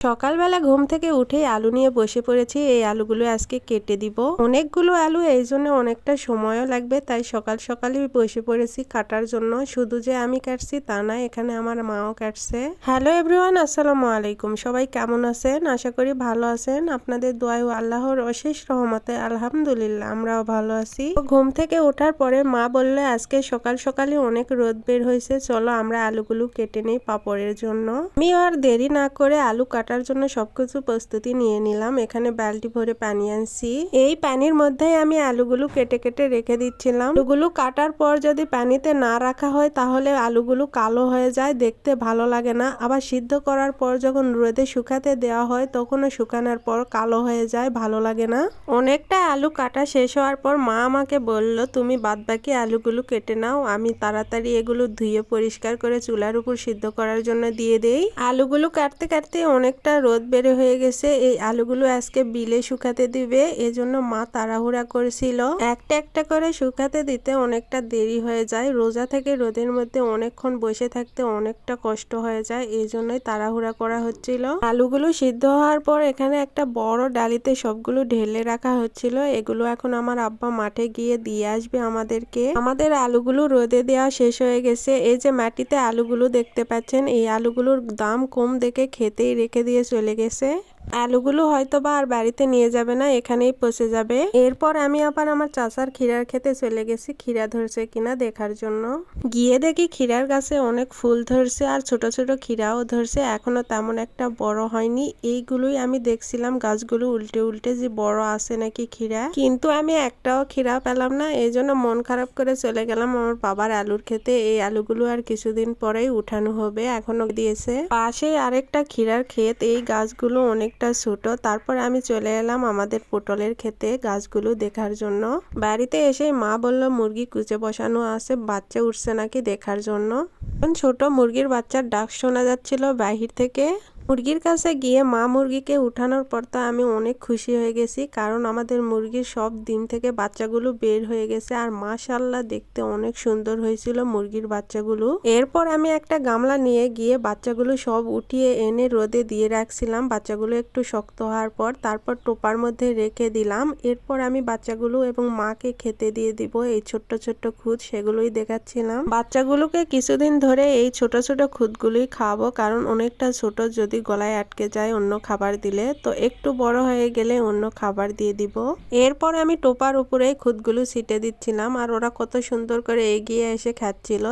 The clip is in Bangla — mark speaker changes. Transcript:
Speaker 1: সকালবেলা ঘুম থেকে উঠেই আলু নিয়ে বসে পড়েছি। এই আলুগুলো আজকে কেটে দিব। অনেকগুলো আলু, এই জন্য অনেকটা সময়ও লাগবে, তাই সকাল সকালই বসে পড়েছি কাটার জন্য। শুধু যে আমি কাটছি তা না, এখানে আমার মাও কাটছে। হ্যালো এভরিওয়ান, আসসালামু আলাইকুম। সবাই কেমন আছেন? আশা করি ভালো আছেন। আপনাদের দোয়া ও আল্লাহর অশেষ রহমতে আলহামদুলিল্লাহ আমরাও ভালো আছি। ঘুম থেকে ওঠার পরে মা বললে আজকে সকাল সকালই অনেক রোদ বের হয়েছে, চলো আমরা আলুগুলো কেটে নেই পাপড়ের জন্য। আমি আর দেরি না করে আলু কাটার জন্য সবকিছু প্রস্তুতি নিয়ে নিলাম। এখানে বালতি ভরে পানি আনছি। এই পানির মধ্যে আমি আলুগুলো কেটে কেটে রেখে দিচ্ছিলাম। আলুগুলো কাটার পর যদি পানিতে না রাখা হয় তাহলে আলুগুলো কালো হয়ে যায়, দেখতে ভালো লাগে না। আবার সিদ্ধ করার পর যখন রোদে শুকাতে দেওয়া হয় তখনও শুকানোর পর কালো হয়ে যায়, ভালো লাগে না। অনেকটা আলু কাটা শেষ হওয়ার পর মা আমাকে বলল, তুমি বাদবাকি আলুগুলো কেটে নাও, আমি তাড়াতাড়ি এগুলো ধুয়ে পরিষ্কার করে চুলার উপর সিদ্ধ করার জন্য দিয়ে দেই। আলুগুলো কাটতে কাটতে অনেকটা রোদ বের হয়ে গেছে। এই আলুগুলো আজকে বিলে শুকাতে দিবে, এজন্য মা তাড়াহুড়া করেছিল। একটা একটা করে শুকাতে দিতে অনেকটা দেরি হয়ে যায়। রোজা থেকে রোদের মধ্যে অনেকক্ষণ বসে থাকতে অনেকটা কষ্ট হয়ে যায়, এই জন্যই তাড়াহুড়া করা হচ্ছিল। আলুগুলো সিদ্ধ হওয়ার পর এখানে একটা বড় ডালিতে সবগুলো ঢেলে রাখা হচ্ছিল। এগুলো এখন আমার আব্বা মাঠে গিয়ে দিয়ে আসবে আমাদেরকে। আমাদের আলুগুলো রোদে দেওয়া শেষ হয়ে গেছে। এই যে মাটিতে আলুগুলো দেখতে পাচ্ছেন, এই আলুগুলোর দাম কম দেখে খেতেই রেখে দিয়ে চলে গেছে। আলুগুলো হয়তো বা আর বাড়িতে নিয়ে যাবে না, এখানেই পচে যাবে। এরপর আমি আবার আমার চাচার ক্ষীরার খেতে চলে গেছি ক্ষীরা ধরছে কিনা দেখার জন্য। গিয়ে দেখি ক্ষীরার গাছে অনেক ফুল ধরছে আর ছোট ছোট ক্ষীরাও ধরছে, এখনো তেমন একটা বড় হয়নি। এইগুলোই আমি দেখছিলাম গাছগুলো উল্টে উল্টে যে বড় আছে নাকি ক্ষীরা, কিন্তু আমি একটাও ক্ষীরা পেলাম না। এই জন্য মন খারাপ করে চলে গেলাম আমার বাবার আলুর খেতে। এই আলুগুলো আর কিছুদিন পরেই উঠানো হবে, এখনো দিয়েছে। পাশে আরেকটা ক্ষীরার ক্ষেত, এই গাছগুলো অনেকটা ছোট। তারপর আমি চলে এলাম আমাদের পটলের ক্ষেতে গাছগুলো দেখার জন্য। বাড়িতে এসে মা বলল মুরগি কুচে বসানো আছে, বাচ্চা উঠছে নাকি দেখার জন্য। ছোট মুরগির বাচ্চার ডাক শোনা যাচ্ছিল বাহির থেকে। মুরগির কাছে গিয়ে মা মুরগিকে উঠানোর পর তো আমি অনেক খুশি হয়ে গেছি, কারণ আমাদের মুরগির সব ডিম থেকে বাচ্চাগুলো বের হয়ে গেছে আর মাশাআল্লাহ দেখতে অনেক সুন্দর হয়েছিল মুরগির বাচ্চাগুলো। এরপর আমি একটা গামলা নিয়ে গিয়ে বাচ্চাগুলো সব উঠিয়ে এনে রোদে দিয়ে রাখছিলাম। বাচ্চাগুলো একটু শক্ত হওয়ার পর তারপর টোপার মধ্যে রেখে দিলাম। এরপর আমি বাচ্চাগুলো এবং মাকে খেতে দিয়ে দিব। এই ছোট্ট ছোট্ট খুদ সেগুলোই দেখাচ্ছিলাম। বাচ্চাগুলোকে কিছুদিন ধরে এই ছোট ছোট খুদগুলোই খাওয়াবো, কারণ অনেকটা ছোট, যদি গলায় আটকে যায় অন্য খাবার দিলে, তো একটু বড় হয়ে গেলে অন্য খাবার দিয়ে দিব। এরপর আমি টোপার উপরে খুদগুলো ছিটে দিচ্ছিলাম আর ওরা কত সুন্দর করে এগিয়ে এসে খাচ্ছিল।